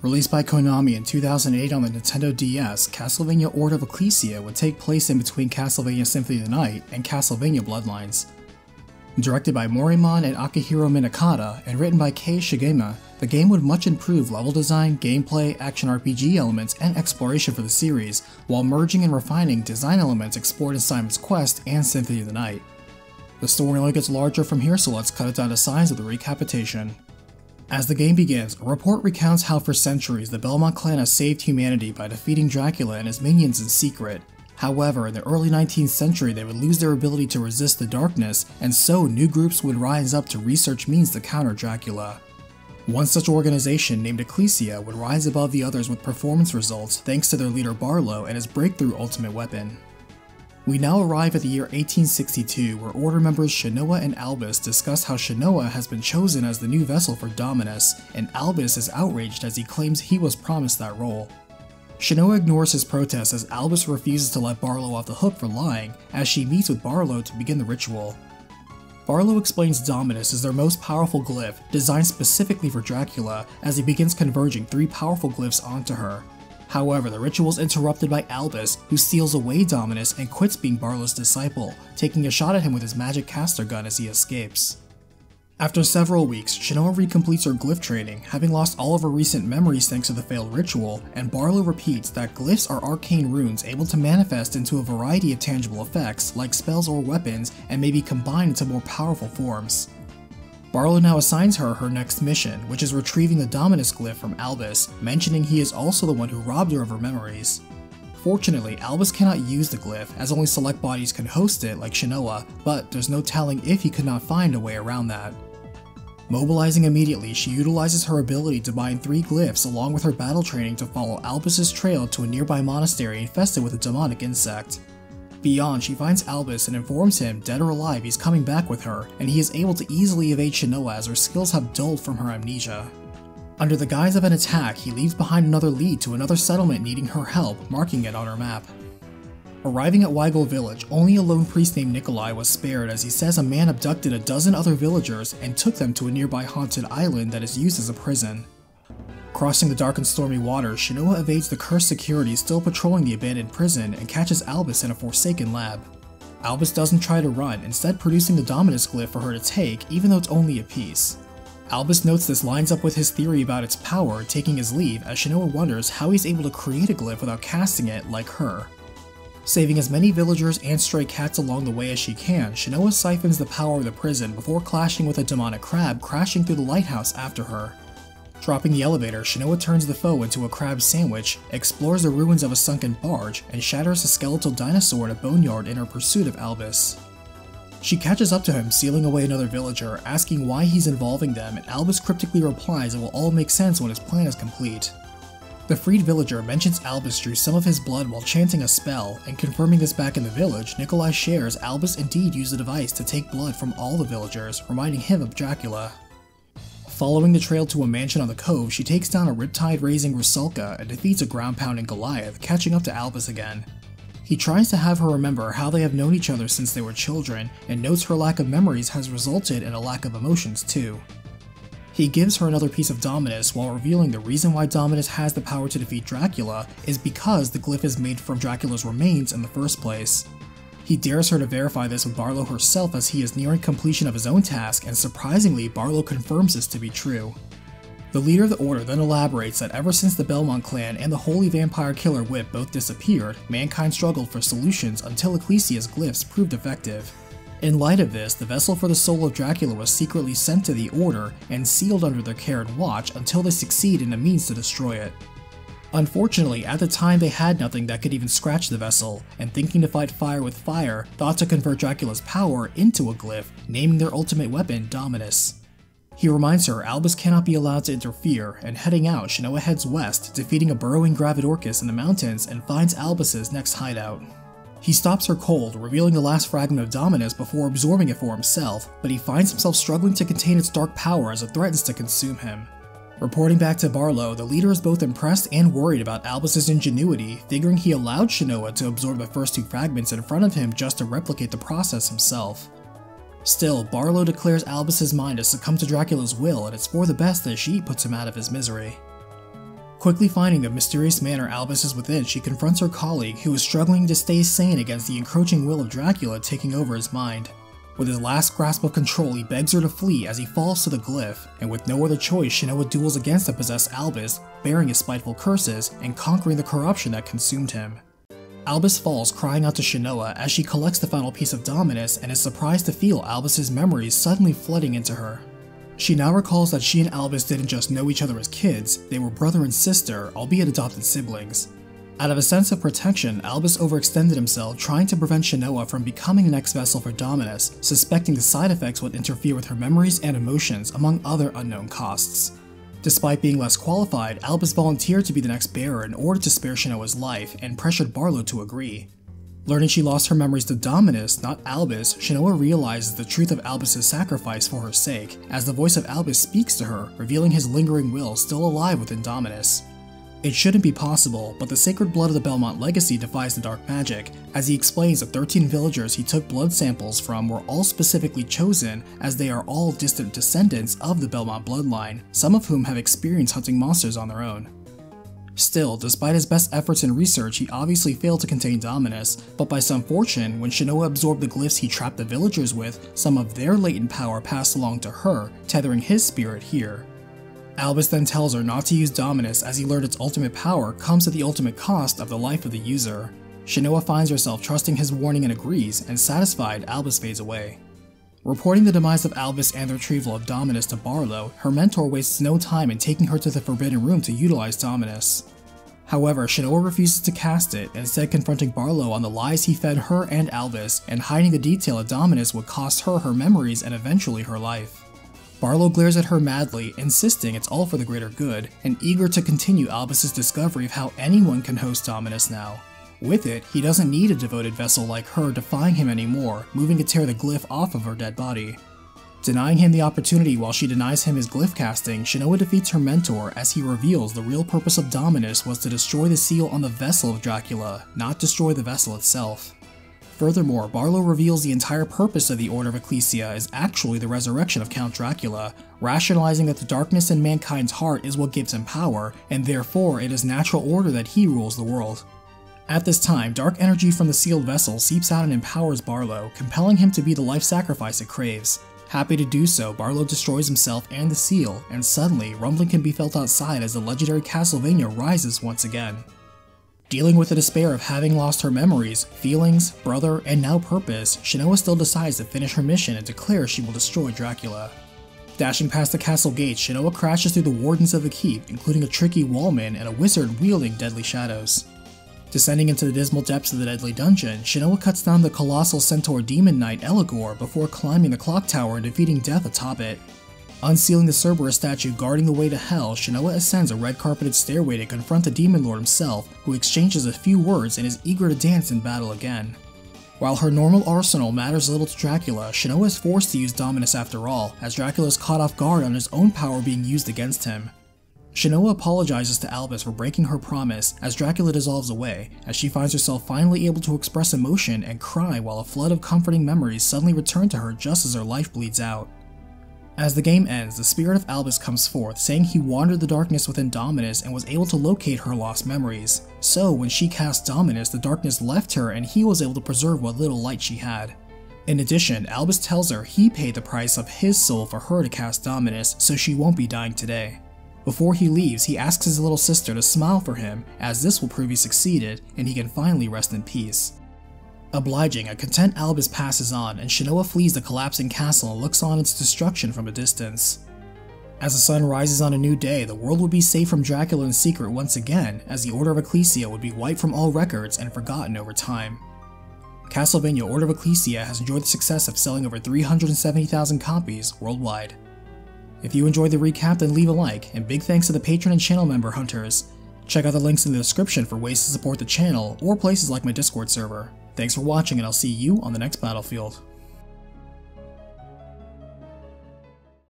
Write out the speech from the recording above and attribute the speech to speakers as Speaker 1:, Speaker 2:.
Speaker 1: Released by Konami in 2008 on the Nintendo DS, Castlevania Order of Ecclesia would take place in between Castlevania Symphony of the Night and Castlevania Bloodlines. Directed by Morimon and Akihiro Minakata and written by Kei Shigema, the game would much improve level design, gameplay, action RPG elements, and exploration for the series, while merging and refining design elements explored in Simon's Quest and Symphony of the Night. The story only gets larger from here, so let's cut it down to size with the RECAPitation. As the game begins, a report recounts how for centuries the Belmont clan has saved humanity by defeating Dracula and his minions in secret. However, in the early 19th century they would lose their ability to resist the darkness, and so new groups would rise up to research means to counter Dracula. One such organization, named Ecclesia, would rise above the others with performance results thanks to their leader Barlow and his breakthrough ultimate weapon. We now arrive at the year 1862, where Order members Shinoa and Albus discuss how Shinoa has been chosen as the new vessel for Dominus, and Albus is outraged as he claims he was promised that role. Shinoa ignores his protests as Albus refuses to let Barlow off the hook for lying, as she meets with Barlow to begin the ritual. Barlow explains Dominus is their most powerful glyph, designed specifically for Dracula, as he begins converging 3 powerful glyphs onto her. However, the ritual is interrupted by Albus, who steals away Dominus and quits being Barlow's disciple, taking a shot at him with his magic caster gun as he escapes. After several weeks, Shinoa recompletes her glyph training, having lost all of her recent memories thanks to the failed ritual, and Barlow repeats that glyphs are arcane runes able to manifest into a variety of tangible effects, like spells or weapons, and may be combined into more powerful forms. Barlow now assigns her her next mission, which is retrieving the Dominus glyph from Albus, mentioning he is also the one who robbed her of her memories. Fortunately, Albus cannot use the glyph, as only select bodies can host it like Shinoa, but there's no telling if he could not find a way around that. Mobilizing immediately, she utilizes her ability to bind 3 glyphs along with her battle training to follow Albus's trail to a nearby monastery infested with a demonic insect. Beyond, she finds Albus and informs him, dead or alive, he's coming back with her, and he is able to easily evade Shinoa as her skills have dulled from her amnesia. Under the guise of an attack, he leaves behind another lead to another settlement needing her help, marking it on her map. Arriving at Weigel village, only a lone priest named Nikolai was spared as he says a man abducted a dozen other villagers and took them to a nearby haunted island that is used as a prison. Crossing the dark and stormy waters, Shinoa evades the cursed security still patrolling the abandoned prison and catches Albus in a forsaken lab. Albus doesn't try to run, instead producing the Dominus glyph for her to take even though it's only a piece. Albus notes this lines up with his theory about its power, taking his leave as Shinoa wonders how he's able to create a glyph without casting it like her. Saving as many villagers and stray cats along the way as she can, Shinoa siphons the power of the prison before clashing with a demonic crab crashing through the lighthouse after her. Dropping the elevator, Shinoa turns the foe into a crab sandwich, explores the ruins of a sunken barge, and shatters a skeletal dinosaur in a boneyard in her pursuit of Albus. She catches up to him, sealing away another villager, asking why he's involving them, and Albus cryptically replies it will all make sense when his plan is complete. The freed villager mentions Albus drew some of his blood while chanting a spell, and confirming this back in the village, Nikolai shares Albus indeed used the device to take blood from all the villagers, reminding him of Dracula. Following the trail to a mansion on the cove, she takes down a riptide-raising Rusalka and defeats a ground-pounding Goliath, catching up to Albus again. He tries to have her remember how they have known each other since they were children, and notes her lack of memories has resulted in a lack of emotions too. He gives her another piece of Dominus while revealing the reason why Dominus has the power to defeat Dracula is because the glyph is made from Dracula's remains in the first place. He dares her to verify this with Barlow herself as he is nearing completion of his own task, and surprisingly, Barlow confirms this to be true. The leader of the Order then elaborates that ever since the Belmont clan and the Holy Vampire Killer Whip both disappeared, mankind struggled for solutions until Ecclesia's glyphs proved effective. In light of this, the vessel for the soul of Dracula was secretly sent to the Order and sealed under their care and watch until they succeed in a means to destroy it. Unfortunately, at the time they had nothing that could even scratch the vessel, and thinking to fight fire with fire, thought to convert Dracula's power into a glyph, naming their ultimate weapon Dominus. He reminds her Albus cannot be allowed to interfere, and heading out, Shinoa heads west, defeating a burrowing Gravidorcus in the mountains and finds Albus's next hideout. He stops her cold, revealing the last fragment of Dominus before absorbing it for himself, but he finds himself struggling to contain its dark power as it threatens to consume him. Reporting back to Barlow, the leader is both impressed and worried about Albus's ingenuity, figuring he allowed Shinoa to absorb the first 2 fragments in front of him just to replicate the process himself. Still, Barlow declares Albus's mind has succumbed to Dracula's will, and it's for the best that she puts him out of his misery. Quickly finding the mysterious manner Albus is within, she confronts her colleague, who is struggling to stay sane against the encroaching will of Dracula taking over his mind. With his last grasp of control, he begs her to flee as he falls to the glyph, and with no other choice, Shinoa duels against the possessed Albus, bearing his spiteful curses and conquering the corruption that consumed him. Albus falls, crying out to Shinoa as she collects the final piece of Dominus and is surprised to feel Albus's memories suddenly flooding into her. She now recalls that she and Albus didn't just know each other as kids, they were brother and sister, albeit adopted siblings. Out of a sense of protection, Albus overextended himself, trying to prevent Shinoa from becoming the next vessel for Dominus, suspecting the side effects would interfere with her memories and emotions, among other unknown costs. Despite being less qualified, Albus volunteered to be the next bearer in order to spare Shinoa's life, and pressured Barlow to agree. Learning she lost her memories to Dominus, not Albus, Shinoa realizes the truth of Albus'S sacrifice for her sake, as the voice of Albus speaks to her, revealing his lingering will still alive within Dominus. It shouldn't be possible, but the sacred blood of the Belmont legacy defies the dark magic, as he explains the 13 villagers he took blood samples from were all specifically chosen as they are all distant descendants of the Belmont bloodline, some of whom have experience hunting monsters on their own. Still, despite his best efforts in research, he obviously failed to contain Dominus, but by some fortune, when Shinoa absorbed the glyphs he trapped the villagers with, some of their latent power passed along to her, tethering his spirit here. Albus then tells her not to use Dominus as he learned its ultimate power comes at the ultimate cost of the life of the user. Shinoa finds herself trusting his warning and agrees, and satisfied, Albus fades away. Reporting the demise of Albus and the retrieval of Dominus to Barlow, her mentor wastes no time in taking her to the Forbidden Room to utilize Dominus. However, Shinoa refuses to cast it, instead confronting Barlow on the lies he fed her and Albus, and hiding the detail that Dominus would cost her her memories and eventually her life. Barlow glares at her madly, insisting it's all for the greater good, and eager to continue Albus's discovery of how anyone can host Dominus now. With it, he doesn't need a devoted vessel like her defying him anymore, moving to tear the glyph off of her dead body. Denying him the opportunity while she denies him his glyph casting, Shinoa defeats her mentor as he reveals the real purpose of Dominus was to destroy the seal on the vessel of Dracula, not destroy the vessel itself. Furthermore, Barlow reveals the entire purpose of the Order of Ecclesia is actually the resurrection of Count Dracula, rationalizing that the darkness in mankind's heart is what gives him power, and therefore it is natural order that he rules the world. At this time, dark energy from the sealed vessel seeps out and empowers Barlow, compelling him to be the life sacrifice it craves. Happy to do so, Barlow destroys himself and the seal, and suddenly, rumbling can be felt outside as the legendary Castlevania rises once again. Dealing with the despair of having lost her memories, feelings, brother, and now purpose, Shinoa still decides to finish her mission and declares she will destroy Dracula. Dashing past the castle gates, Shinoa crashes through the wardens of the keep, including a tricky wallman and a wizard wielding deadly shadows. Descending into the dismal depths of the deadly dungeon, Shinoa cuts down the colossal centaur demon knight Eligor before climbing the clock tower and defeating death atop it. Unsealing the Cerberus statue guarding the way to hell, Shinoa ascends a red-carpeted stairway to confront the Demon Lord himself, who exchanges a few words and is eager to dance in battle again. While her normal arsenal matters little to Dracula, Shinoa is forced to use Dominus after all, as Dracula is caught off guard on his own power being used against him. Shinoa apologizes to Albus for breaking her promise as Dracula dissolves away, as she finds herself finally able to express emotion and cry while a flood of comforting memories suddenly return to her just as her life bleeds out. As the game ends, the spirit of Albus comes forth, saying he wandered the darkness within Dominus and was able to locate her lost memories. So when she cast Dominus, the darkness left her and he was able to preserve what little light she had. In addition, Albus tells her he paid the price of his soul for her to cast Dominus, so she won't be dying today. Before he leaves, he asks his little sister to smile for him, as this will prove he succeeded and he can finally rest in peace. Obliging, a content Albus passes on, and Shinoa flees the collapsing castle and looks on its destruction from a distance. As the sun rises on a new day, the world would be safe from Dracula in secret once again, as the Order of Ecclesia would be wiped from all records and forgotten over time. Castlevania Order of Ecclesia has enjoyed the success of selling over 370,000 copies worldwide. If you enjoyed the recap, then leave a like, and big thanks to the patron and channel member hunters. Check out the links in the description for ways to support the channel, or places like my Discord server. Thanks for watching, and I'll see you on the next battlefield.